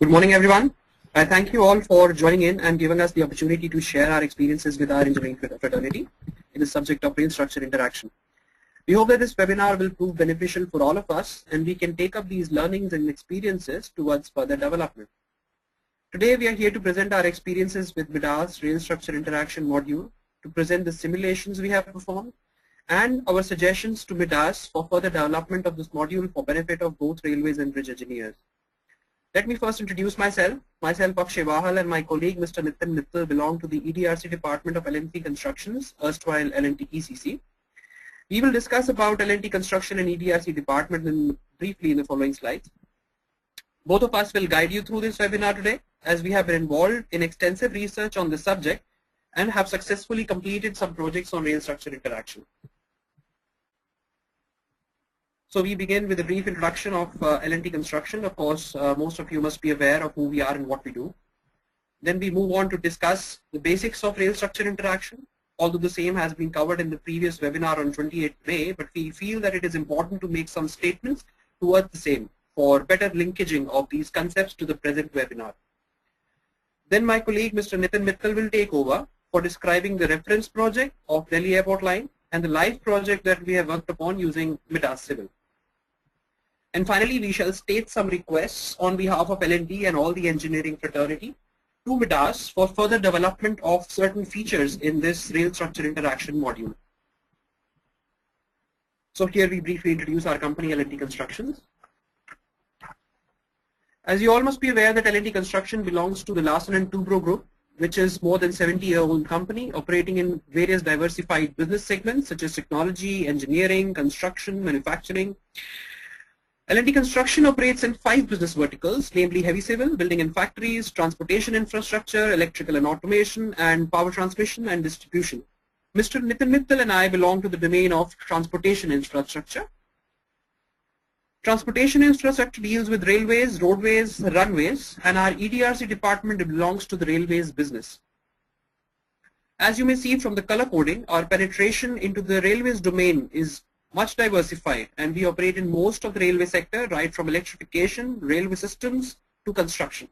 Good morning, everyone. I thank you all for joining in and giving us the opportunity to share our experiences with our engineering fraternity in the subject of rail structure interaction. We hope that this webinar will prove beneficial for all of us and we can take up these learnings and experiences towards further development. Today we are here to present our experiences with MIDAS rail structure interaction module, to present the simulations we have performed and our suggestions to MIDAS for further development of this module for benefit of both railways and bridge engineers. Let me first introduce myself. Myself, Akshay Vahal, and my colleague, Mr. Nitin Mittal, belong to the EDRC department of L&T Constructions, erstwhile L&T ECC. We will discuss about L&T Construction and EDRC department briefly in the following slides. Both of us will guide you through this webinar today, as we have been involved in extensive research on this subject and have successfully completed some projects on rail structure interaction. So we begin with a brief introduction of L&T Construction. Of course, most of you must be aware of who we are and what we do. Then we move on to discuss the basics of rail structure interaction, although the same has been covered in the previous webinar on 28th May, but we feel that it is important to make some statements towards the same for better linkaging of these concepts to the present webinar. Then my colleague Mr. Nitin Mittal will take over for describing the reference project of Delhi Airport Line and the live project that we have worked upon using MIDAS Civil. And finally, we shall state some requests on behalf of L&T and all the engineering fraternity to MIDAS for further development of certain features in this rail structure interaction module. So here we briefly introduce our company, L&T Constructions. As you all must be aware that L&T Construction belongs to the Larsen & Toubro Group, which is more than 70-year-old company operating in various diversified business segments such as technology, engineering, construction, manufacturing. L&T Construction operates in 5 business verticals, namely heavy civil, building and factories, transportation infrastructure, electrical and automation, and power transmission and distribution. Mr. Nitin Mittal and I belong to the domain of transportation infrastructure. Transportation infrastructure deals with railways, roadways, runways, and our EDRC department belongs to the railways business. As you may see from the color coding, our penetration into the railways domain is much diversified, and we operate in most of the railway sector, right from electrification, railway systems to construction.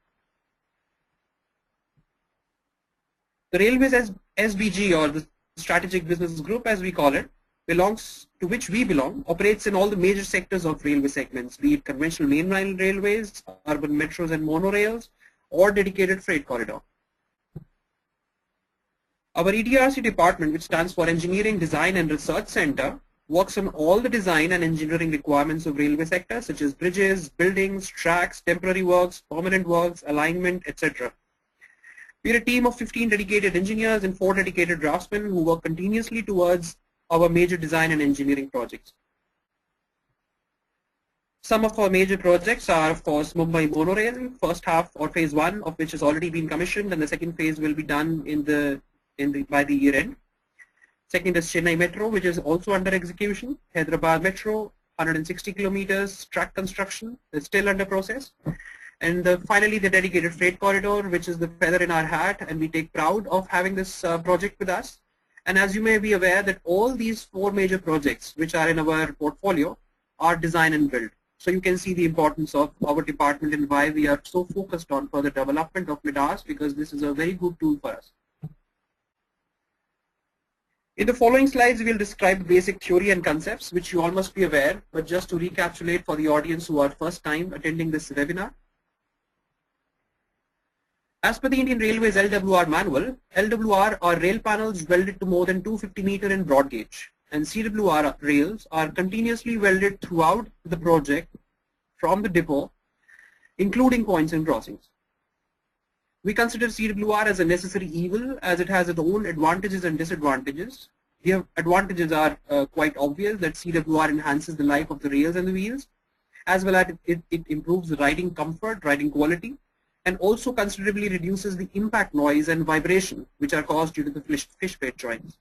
The Railways SBG, or the Strategic Business Group as we call it, to which we belong, operates in all the major sectors of railway segments, be it conventional mainline railways, urban metros and monorails, or dedicated freight corridor. Our EDRC department, which stands for Engineering, Design and Research Center, works on all the design and engineering requirements of railway sector such as bridges, buildings, tracks, temporary works, permanent works, alignment, etc. We are a team of 15 dedicated engineers and 4 dedicated draftsmen who work continuously towards our major design and engineering projects. Some of our major projects are, of course, Mumbai Monorail, first half or phase 1 of which has already been commissioned, and the second phase will be done by the year end. Second is Chennai Metro, which is also under execution. Hyderabad Metro, 160 kilometers, track construction is still under process. And finally, the dedicated freight corridor, which is the feather in our hat, and we take proud of having this project with us. And as you may be aware that all these 4 major projects which are in our portfolio are design and build. So you can see the importance of our department and why we are so focused on further development of MIDAS, because this is a very good tool for us. In the following slides, we will describe basic theory and concepts, which you all must be aware, but just to recapitulate for the audience who are first time attending this webinar. As per the Indian Railways LWR manual, LWR are rail panels welded to more than 250 meter in broad gauge, and CWR rails are continuously welded throughout the project from the depot, including points and crossings. We consider CWR as a necessary evil as it has its own advantages and disadvantages. The advantages are quite obvious, that CWR enhances the life of the rails and the wheels, as well as it improves the riding comfort, riding quality, and also considerably reduces the impact noise and vibration which are caused due to the fish plate joints.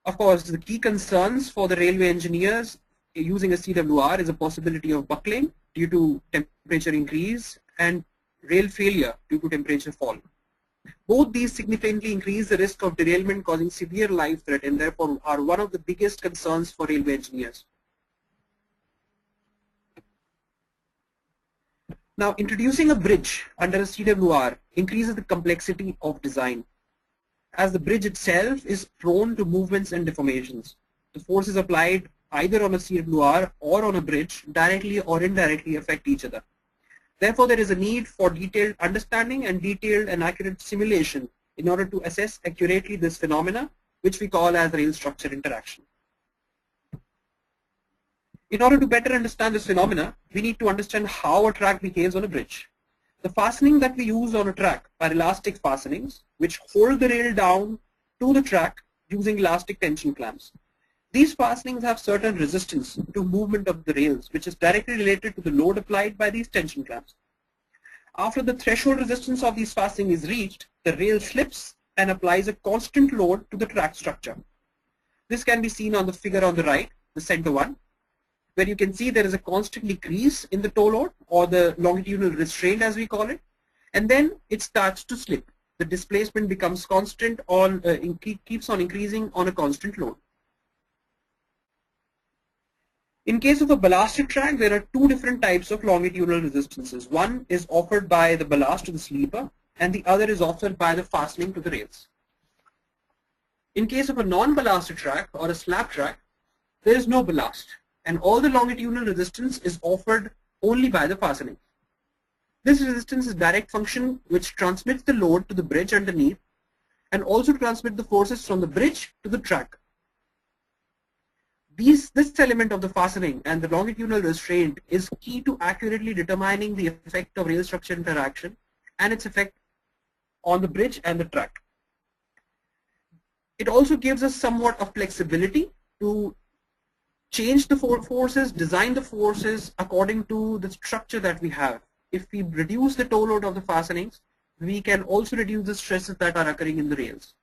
Of course, the key concerns for the railway engineers using a CWR is a possibility of buckling due to temperature increase and rail failure due to temperature fall. Both these significantly increase the risk of derailment, causing severe life threat, and therefore are one of the biggest concerns for railway engineers. Now, introducing a bridge under a CWR increases the complexity of design, as the bridge itself is prone to movements and deformations. The forces applied either on a CWR or on a bridge directly or indirectly affect each other. Therefore, there is a need for detailed understanding and detailed and accurate simulation in order to assess accurately this phenomena, which we call as rail structure interaction. In order to better understand this phenomena, we need to understand how a track behaves on a bridge. The fastening that we use on a track are elastic fastenings, which hold the rail down to the track using elastic tension clamps. These fastenings have certain resistance to movement of the rails, which is directly related to the load applied by these tension clamps. After the threshold resistance of these fastenings is reached, the rail slips and applies a constant load to the track structure. This can be seen on the figure on the right, the center one, where you can see there is a constant decrease in the toe load, or the longitudinal restraint as we call it, and then it starts to slip. The displacement becomes constant on, keeps on increasing on a constant load. In case of a ballasted track, there are two different types of longitudinal resistances. One is offered by the ballast to the sleeper, and the other is offered by the fastening to the rails. In case of a non-ballasted track or a slab track, there is no ballast, and all the longitudinal resistance is offered only by the fastening. This resistance is direct function which transmits the load to the bridge underneath and also transmit the forces from the bridge to the track. This element of the fastening and the longitudinal restraint is key to accurately determining the effect of rail structure interaction and its effect on the bridge and the track. It also gives us somewhat of flexibility to change the forces, design the forces according to the structure that we have. If we reduce the toe load of the fastenings, we can also reduce the stresses that are occurring in the rails.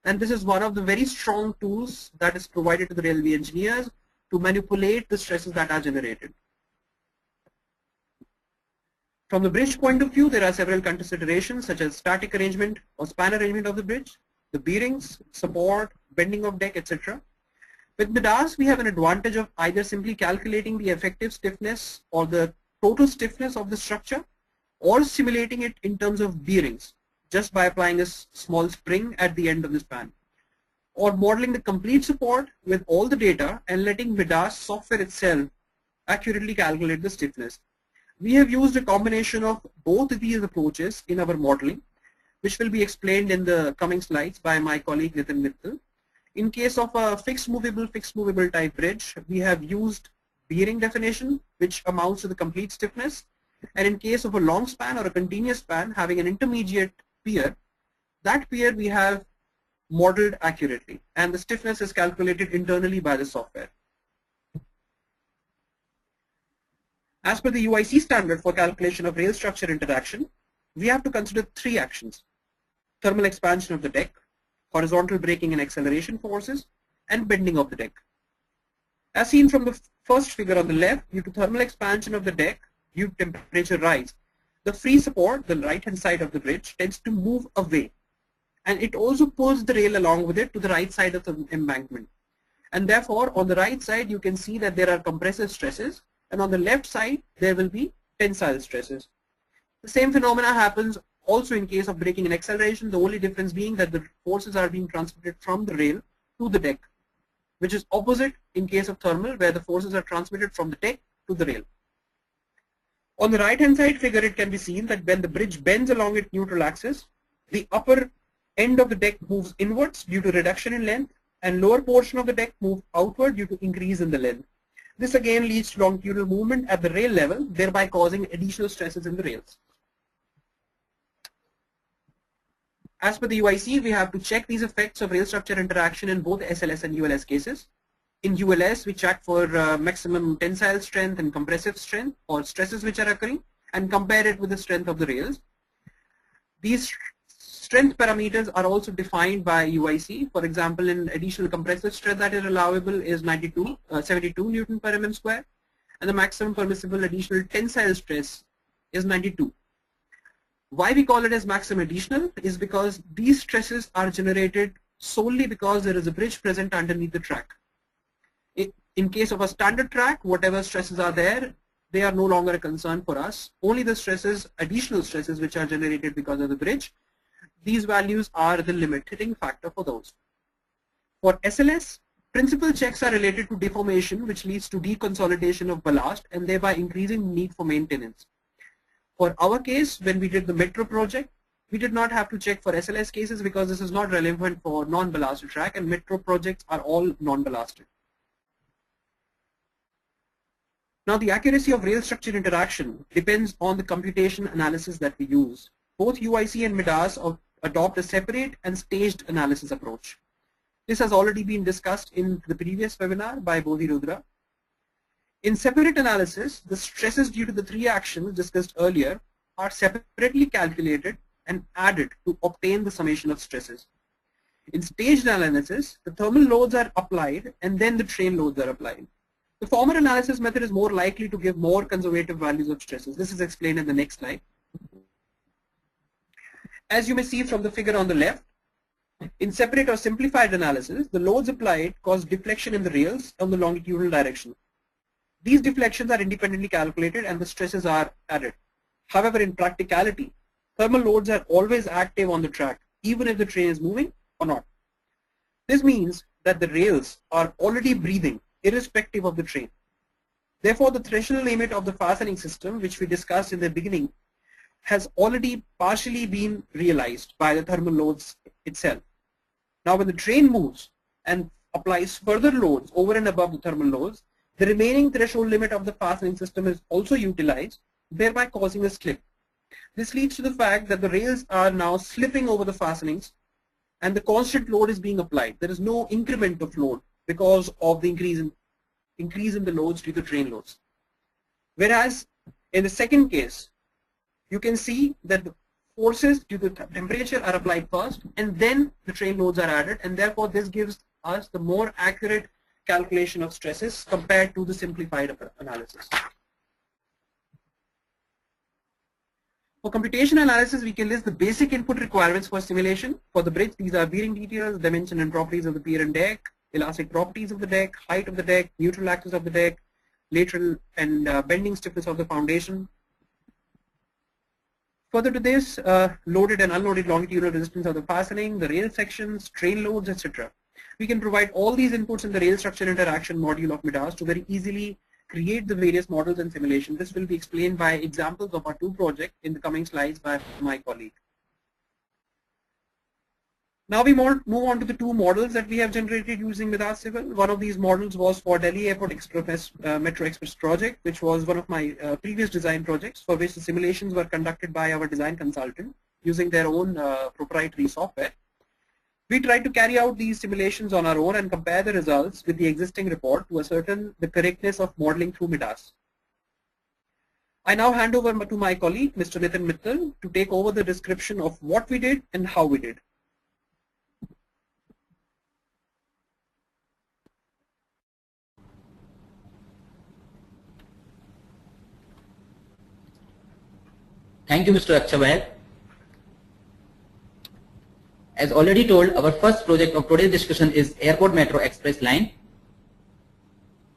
And this is one of the very strong tools that is provided to the railway engineers to manipulate the stresses that are generated. From the bridge point of view, there are several considerations such as static arrangement or span arrangement of the bridge, the bearings, support, bending of deck, etc. With Midas, we have an advantage of either simply calculating the effective stiffness or the total stiffness of the structure, or simulating it in terms of bearings, just by applying a small spring at the end of the span, or modeling the complete support with all the data and letting Midas software itself accurately calculate the stiffness. We have used a combination of both of these approaches in our modeling, which will be explained in the coming slides by my colleague Nitin Mittal. In case of a fixed movable type bridge, we have used bearing definition, which amounts to the complete stiffness. And in case of a long span or a continuous span having an intermediate pier, that pier we have modeled accurately, and the stiffness is calculated internally by the software. As per the UIC standard for calculation of rail structure interaction, we have to consider three actions: thermal expansion of the deck, horizontal braking and acceleration forces, and bending of the deck. As seen from the first figure on the left, due to thermal expansion of the deck due to temperature rise, the free support, the right-hand side of the bridge, tends to move away, and it also pulls the rail along with it to the right side of the embankment. And therefore, on the right side, you can see that there are compressive stresses, and on the left side, there will be tensile stresses. The same phenomena happens also in case of braking and acceleration, the only difference being that the forces are being transmitted from the rail to the deck, which is opposite in case of thermal, where the forces are transmitted from the deck to the rail. On the right hand side figure, it can be seen that when the bridge bends along its neutral axis, the upper end of the deck moves inwards due to reduction in length, and lower portion of the deck moves outward due to increase in the length. This again leads to longitudinal movement at the rail level, thereby causing additional stresses in the rails. As per the UIC, we have to check these effects of rail structure interaction in both SLS and ULS cases. In ULS, we check for maximum tensile strength and compressive strength, or stresses which are occurring, and compare it with the strength of the rails. These strength parameters are also defined by UIC. For example, in additional compressive strength that is allowable is 72 Newton per mm square, and the maximum permissible additional tensile stress is 92. Why we call it as maximum additional is because these stresses are generated solely because there is a bridge present underneath the track. In case of a standard track, whatever stresses are there they are no longer a concern for us. Only the stresses, additional stresses which are generated because of the bridge, these values are the limiting factor for those. For SLS, principal checks are related to deformation, which leads to deconsolidation of ballast and thereby increasing need for maintenance. For our case, when we did the metro project, we did not have to check for SLS cases because this is not relevant for non-ballasted track, and metro projects are all non-ballasted. Now, the accuracy of rail structure interaction depends on the computation analysis that we use. Both UIC and MIDAS adopt a separate and staged analysis approach. This has already been discussed in the previous webinar by Bodhi Rudra. In separate analysis, the stresses due to the three actions discussed earlier are separately calculated and added to obtain the summation of stresses. In staged analysis, the thermal loads are applied and then the train loads are applied. The former analysis method is more likely to give more conservative values of stresses. This is explained in the next slide. As you may see from the figure on the left, in separate or simplified analysis, the loads applied cause deflection in the rails on the longitudinal direction. These deflections are independently calculated and the stresses are added. However, in practicality, thermal loads are always active on the track, even if the train is moving or not. This means that the rails are already breathing, irrespective of the train. Therefore, the threshold limit of the fastening system, which we discussed in the beginning, has already partially been realized by the thermal loads itself. Now, when the train moves and applies further loads over and above the thermal loads, the remaining threshold limit of the fastening system is also utilized, thereby causing a slip. This leads to the fact that the rails are now slipping over the fastenings and the constant load is being applied. There is no increment of load because of the increase in the loads due to train loads. Whereas in the second case, you can see that the forces due to temperature are applied first and then the train loads are added, and therefore this gives us the more accurate calculation of stresses compared to the simplified analysis. For computation analysis, we can list the basic input requirements for simulation. For the bridge, these are bearing details, dimension and properties of the pier and deck, elastic properties of the deck, height of the deck, neutral axis of the deck, lateral and bending stiffness of the foundation. Further to this, loaded and unloaded longitudinal resistance of the fastening, the rail sections, train loads, etc. We can provide all these inputs in the rail structure interaction module of MIDAS to very easily create the various models and simulations. This will be explained by examples of our two projects in the coming slides by my colleague. Now we move on to the two models that we have generated using MIDAS Civil. One of these models was for Delhi Airport Express, Metro Express project, which was one of my previous design projects, for which the simulations were conducted by our design consultant using their own proprietary software. We tried to carry out these simulations on our own and compare the results with the existing report to ascertain the correctness of modeling through MIDAS. I now hand over to my colleague, Mr. Nitin Mittal, to take over the description of what we did and how we did. Thank you, Mr. Akshay. As already told, our first project of today's discussion is Airport Metro Express line.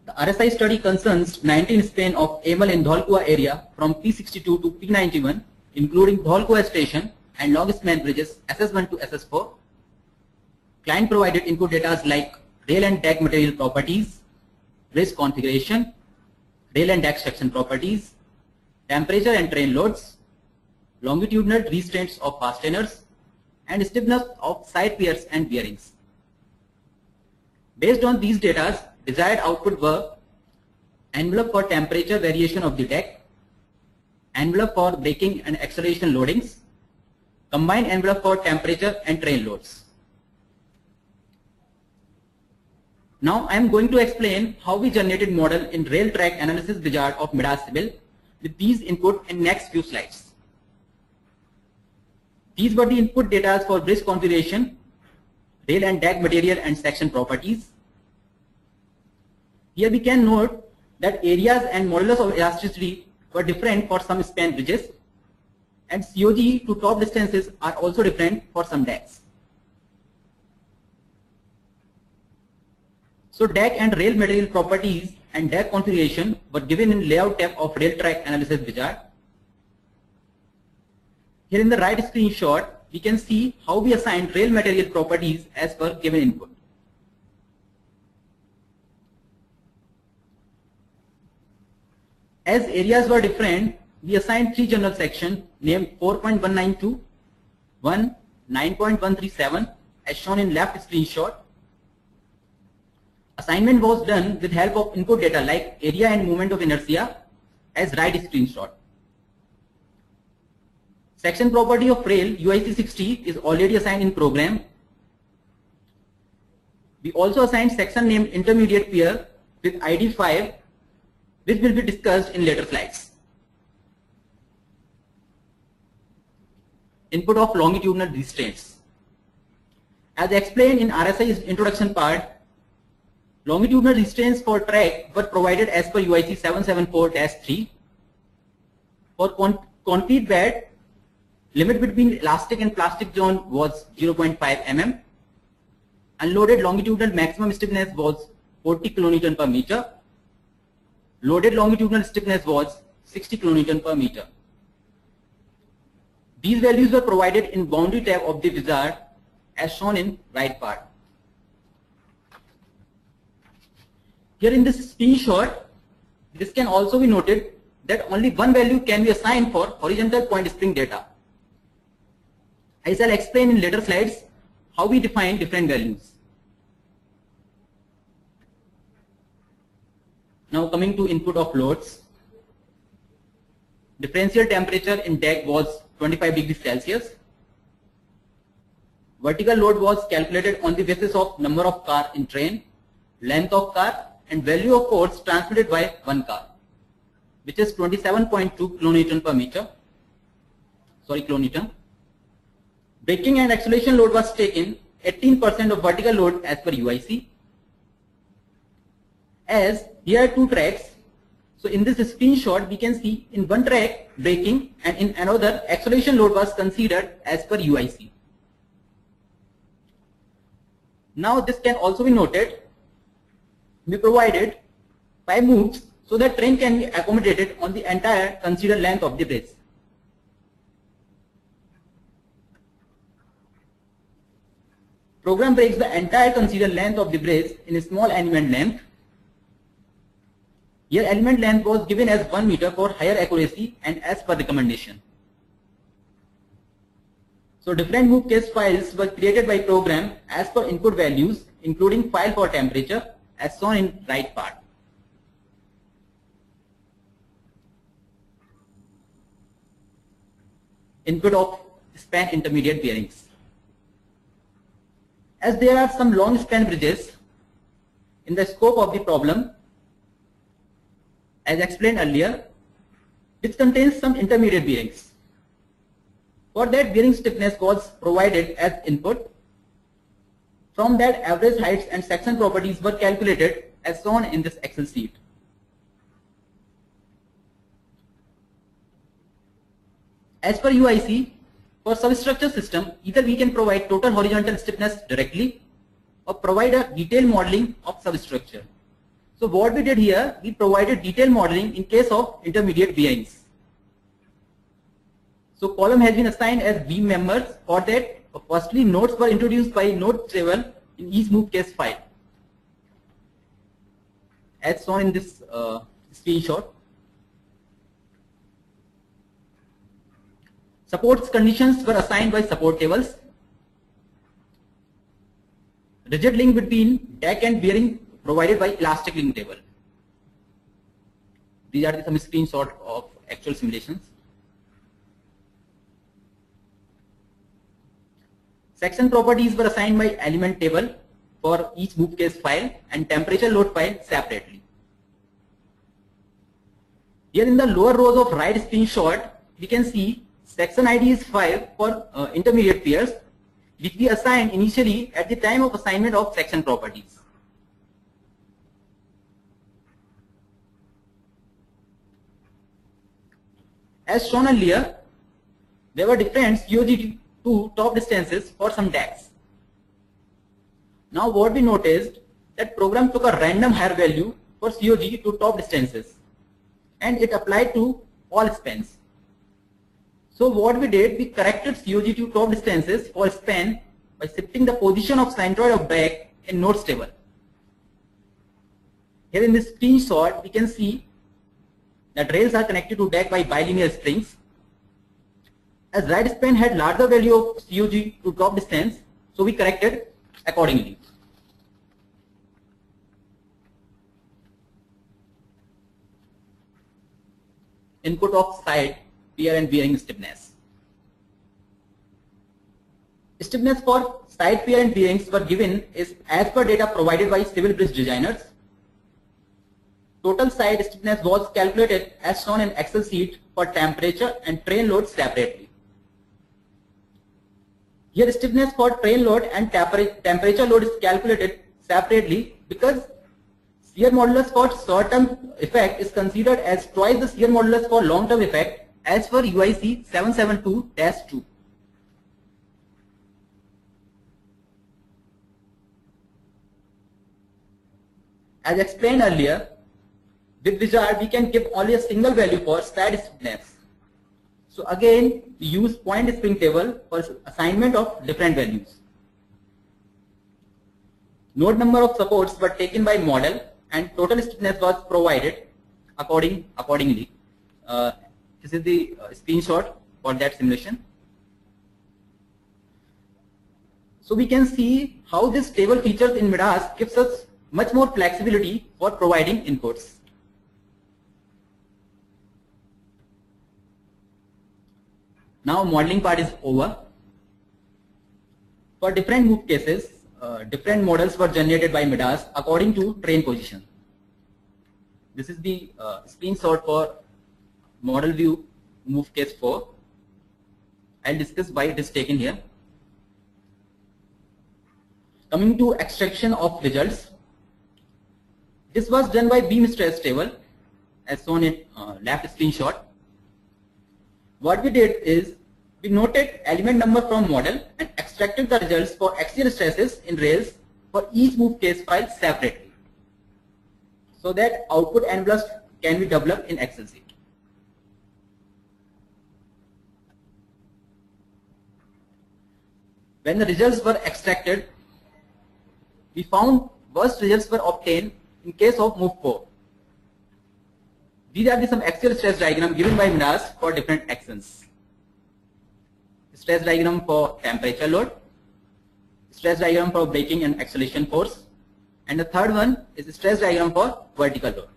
The RSI study concerns 19 span of AML in Dholkua area from P62 to P91, including Dholkua station and long span bridges SS1 to SS4. Client provided input data like rail and deck material properties, bridge configuration, rail and deck section properties, temperature and train loads, longitudinal restraints of fasteners, and stiffness of side piers and bearings. Based on these data, desired output were envelope for temperature variation of the deck, envelope for braking and acceleration loadings, combined envelope for temperature and train loads. Now I am going to explain how we generated model in rail track analysis wizard of MIDAS Civil with these input in next few slides. These were the input data for bridge configuration, rail and deck material and section properties. Here we can note that areas and modulus of elasticity were different for some span bridges, and COG to top distances are also different for some decks. So deck and rail material properties and DAC configuration were given in layout tab of rail track analysis wizard. Here in the right screenshot, we can see how we assigned rail material properties as per given input. As areas were different, we assigned 3 general sections named 4.192, 1, 9.137 as shown in left screenshot. Assignment was done with help of input data like area and moment of inertia as right screenshot. Section property of rail UIC 60 is already assigned in program. We also assigned section named intermediate pair with ID 5, which will be discussed in later slides. Input of longitudinal restraints. As explained in RSI's introduction part, longitudinal restraints for track were provided as per UIC 774-3. For concrete bed, limit between elastic and plastic zone was 0.5 mm. Unloaded longitudinal maximum stiffness was 40 kN per meter. Loaded longitudinal stiffness was 60 kN per meter. These values were provided in boundary tab of the wizard as shown in right part. Here in this screenshot, this can also be noted that only one value can be assigned for horizontal point spring data. I shall explain in later slides how we define different values. Now coming to input of loads. Differential temperature in deck was 25 degrees Celsius. Vertical load was calculated on the basis of number of car in train, length of car and value of force transmitted by one car, which is 27.2 kilonewton per meter. Kilonewton. Braking and acceleration load was taken 18% of vertical load as per UIC. As here are 2 tracks, so in this screenshot we can see in one track braking and in another acceleration load was considered as per UIC. Now this can also be noted, we provided 5 moves so that train can be accommodated on the entire considered length of the bridge. Program breaks the entire considered length of the bridge in a small element length. Here element length was given as 1 meter for higher accuracy and as per recommendation. So different move case files were created by program as per input values, including file for temperature as shown in right part. Input of span intermediate bearings. As there are some long span bridges in the scope of the problem, as explained earlier, which contains some intermediate bearings. For that, bearing stiffness was provided as input. From that, average heights and section properties were calculated as shown in this Excel sheet. As per UIC, for substructure system, either we can provide total horizontal stiffness directly or provide a detailed modeling of substructure. So what we did here, we provided detailed modeling in case of intermediate bearings. So column has been assigned as beam members. For that, firstly nodes were introduced by node table in each move case file, as shown in this screenshot. Supports conditions were assigned by support tables. Rigid link between deck and bearing provided by elastic link table. These are some screenshots of actual simulations. Section properties were assigned by element table for each move case file and temperature load file separately. Here in the lower rows of right screenshot, we can see section ID is 5 for intermediate pairs, which we assigned initially at the time of assignment of section properties. As shown earlier, there were different COG to top distances for some decks. Now what we noticed, that program took a random higher value for COG to top distances, and it applied to all spans. So what we did, we corrected COG to top distances for span by shifting the position of centroid of drag in nodes table. Here in this screenshot, we can see that rails are connected to deck by bilinear springs. As right span had larger value of COG to top distance, so we corrected accordingly. Input of side pier and bearing stiffness. Stiffness for side pier and bearings were given is as per data provided by civil bridge designers. Total side stiffness was calculated as shown in Excel sheet for temperature and train load separately. Here stiffness for train load and temperature load is calculated separately because shear modulus for short-term effect is considered as twice the shear modulus for long-term effect as per UIC 772-2. As explained earlier, with Wizard we can give only a single value for side stiffness. So again, we use point spring table for assignment of different values. Node number of supports were taken by model and total stiffness was provided accordingly. This is the screenshot for that simulation. So we can see how this table features in Midas gives us much more flexibility for providing inputs. Now modeling part is over. For different move cases, different models were generated by Midas according to train position. This is the screenshot for model view move case 4. I'll discuss why it is taken here. Coming to extraction of results. This was done by beam stress table as shown in left screenshot. What we did is we noted element number from model and extracted the results for axial stresses in rails for each move case file separately, so that output envelopes can be developed in Excel sheet. When the results were extracted, we found worst results were obtained in case of move 4. These are some axial stress diagram given by Midas for different actions. Stress diagram for temperature load, stress diagram for braking and acceleration force, and the third one is the stress diagram for vertical load.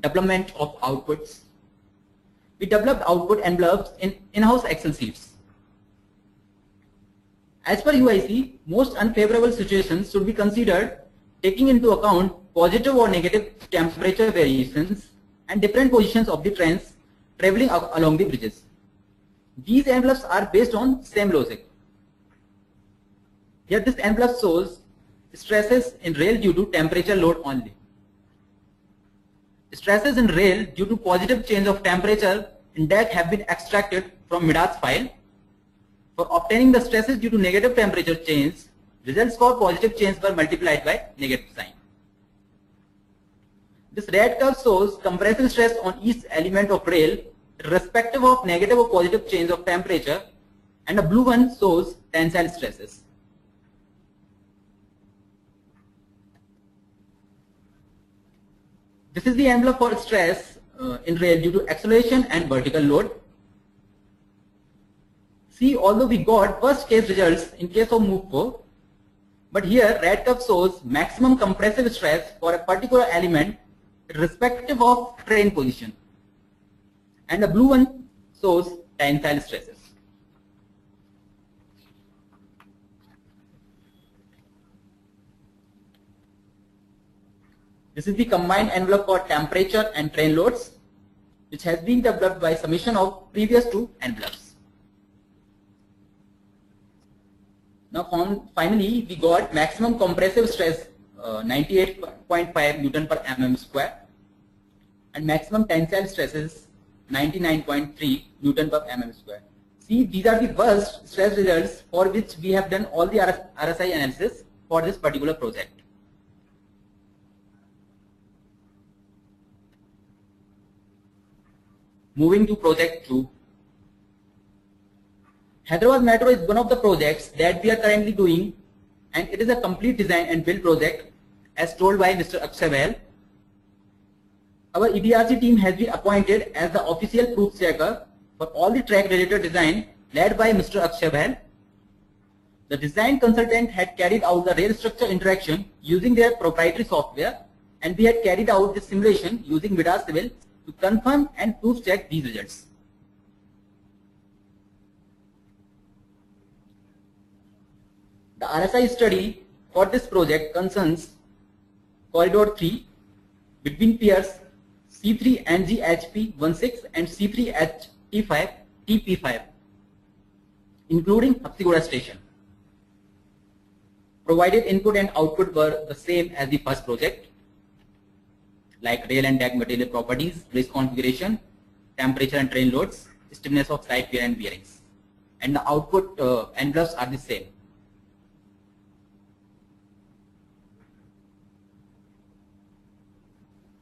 Development of outputs. We developed output envelopes in in-house Excel sheets. As per UIC, most unfavorable situations should be considered taking into account positive or negative temperature variations and different positions of the trains traveling along the bridges. These envelopes are based on same logic. Here this envelope shows stresses in rail due to temperature load only. Stresses in rail due to positive change of temperature in deck have been extracted from Midas file. For obtaining the stresses due to negative temperature change, results for positive change were multiplied by negative sign. This red curve shows compressive stress on each element of rail irrespective of negative or positive change of temperature, and the blue one shows tensile stresses. This is the envelope for stress in rail due to acceleration and vertical load. See, although we got worst case results in case of move 4, but here red curve shows maximum compressive stress for a particular element irrespective of train position, and the blue one shows tensile stresses. This is the combined envelope for temperature and train loads, which has been developed by summation of previous two envelopes. Now finally we got maximum compressive stress 98.5 Newton per mm square and maximum tensile stresses 99.3 Newton per mm square. See, these are the burst stress results for which we have done all the RSI analysis for this particular project. Moving to project 2. Hyderabad Metro is one of the projects that we are currently doing, and it is a complete design and build project as told by Mr. Akshay Bahl. Our EDRC team has been appointed as the official proof checker for all the track related design led by Mr. Akshay Bahl. The design consultant had carried out the rail structure interaction using their proprietary software, and we had carried out the simulation using Vidar Civil to confirm and proof check these results. The RSI study for this project concerns corridor 3 between piers C3NGHP16 and C3HT5 TP5, including Hapsigoda station. Provided input and output were the same as the first project, like rail and deck material properties, bridge configuration, temperature and train loads, stiffness of side pier and bearings, and the output envelopes are the same.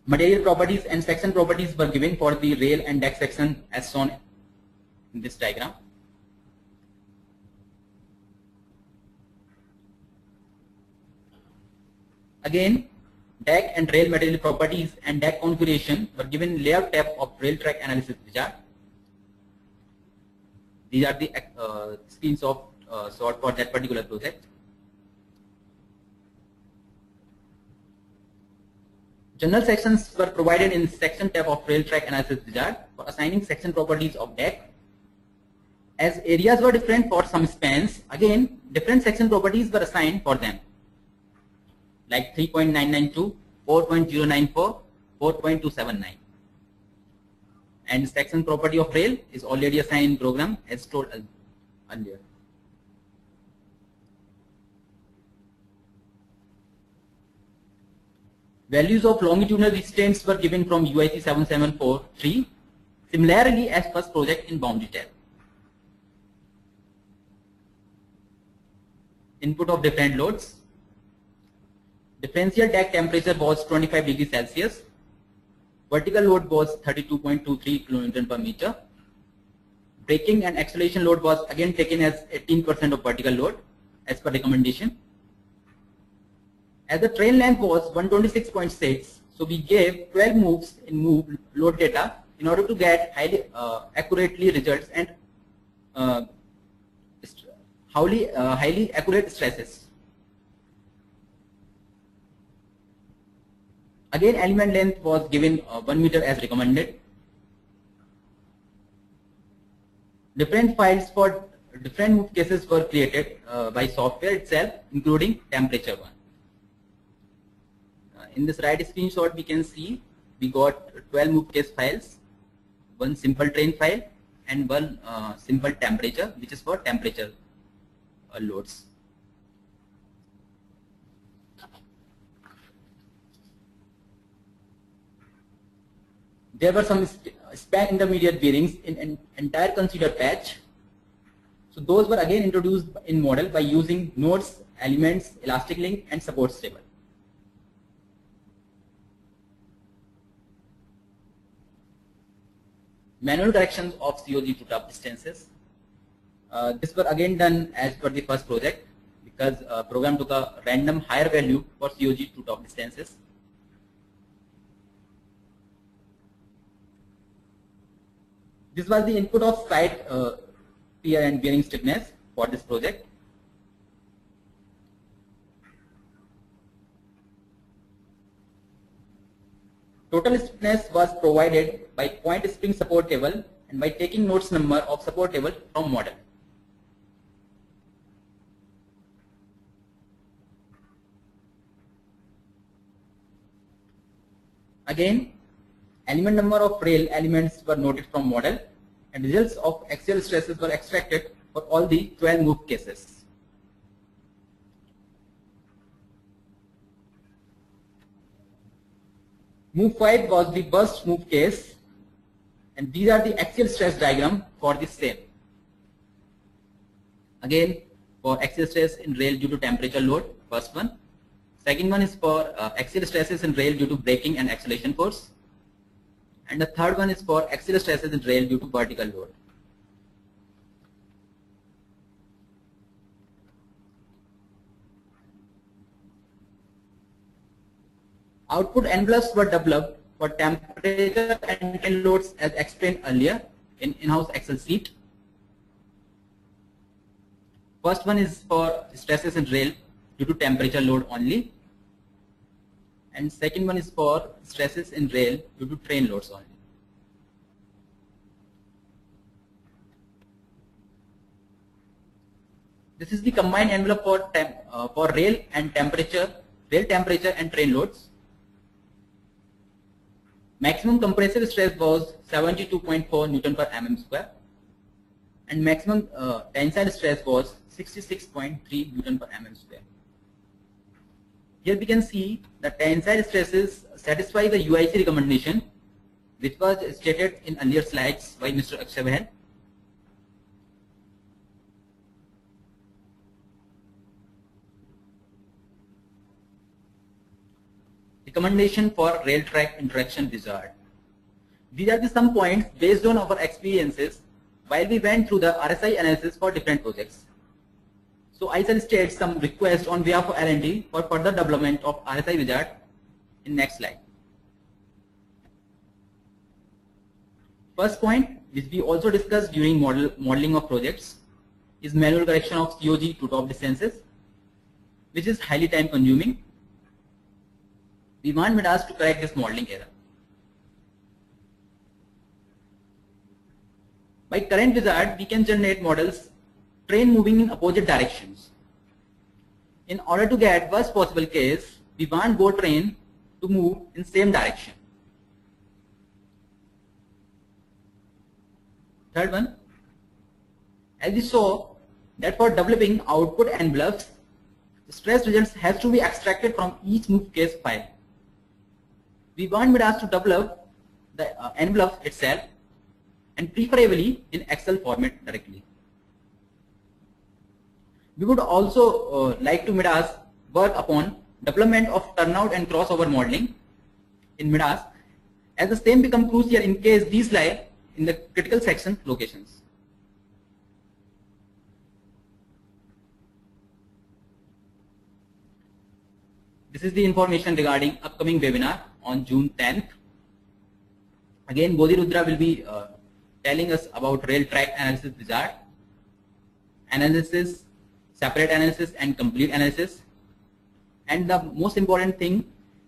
Material properties and section properties were given for the rail and deck section as shown in this diagram. Again, deck and rail material properties and deck configuration were given layout tab of rail track analysis wizard. These are the screens of sort for that particular project. General sections were provided in section tab of rail track analysis wizard for assigning section properties of deck. As areas were different for some spans, again different section properties were assigned for them, like 3.992, 4.094, 4.279. And section property of rail is already assigned in program as told earlier. Values of longitudinal restraints were given from UIC 7743, similarly as first project in boundary tab. Input of different loads. Differential deck temperature was 25 degrees Celsius. Vertical load was 32.23 kN per meter. Braking and acceleration load was again taken as 18% of vertical load as per recommendation. As the train length was 126.6, so we gave 12 moves in move load data in order to get highly accurately results and highly accurate stresses. Again, element length was given 1 meter as recommended. Different files for different move cases were created by software itself, including temperature one. In this right screenshot, we can see we got 12 move case files, one simple train file, and one simple temperature, which is for temperature loads. There were some span intermediate bearings in an entire considered patch. So those were again introduced in model by using nodes, elements, elastic link, and support stable. Manual corrections of COG to top distances. This were again done as per the first project because program took a random higher value for COG to top distances. This was the input of side pier and bearing stiffness for this project. Total stiffness was provided by point spring support table and by taking nodes number of support table from model. Again, element number of rail elements were noted from model and results of axial stresses were extracted for all the 12 move cases. Move 5 was the burst move case, and these are the axial stress diagram for the same. Again, for axial stress in rail due to temperature load, first one. Second one is for axial stresses in rail due to braking and acceleration force. And the third one is for axial stresses in rail due to vertical load. Output envelopes were developed for temperature and train loads as explained earlier in in-house Excel sheet. First one is for stresses in rail due to temperature load only. And second one is for stresses in rail due to train loads only. This is the combined envelope for rail temperature and train loads. Maximum compressive stress was 72.4 Newton per mm square, and maximum tensile stress was 66.3 Newton per mm square. Here we can see the tensile stresses satisfy the UIC recommendation, which was stated in earlier slides by Mr. Akshay Bahal. Recommendation for rail track interaction wizard. These are the some points based on our experiences while we went through the RSI analysis for different projects. So I shall state some requests on behalf of L&D for further development of RSI wizard in next slide. First point, which we also discussed during modeling of projects, is manual correction of COG to top distances, which is highly time consuming. We want Midas to correct this modeling error. By current wizard, we can generate models train moving in opposite directions. In order to get worst possible case, we want both train to move in same direction. Third one, as we saw that for developing output envelopes, the stress results has to be extracted from each move case file. We want Midas to develop the envelope itself and preferably in Excel format directly. We would also like to Midas work upon development of turnout and crossover modeling in Midas, as the same become crucial in case these lie in the critical section locations. This is the information regarding upcoming webinar on June 10th. Again, Bodhi Rudra will be telling us about rail track analysis wizard, analysis, separate analysis and complete analysis. And the most important thing,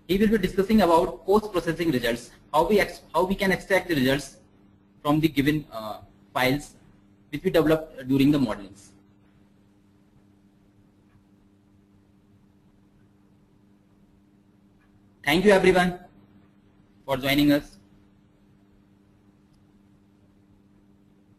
he will be discussing about post-processing results, how we can extract the results from the given files which we developed during the modelings. Thank you everyone for joining us.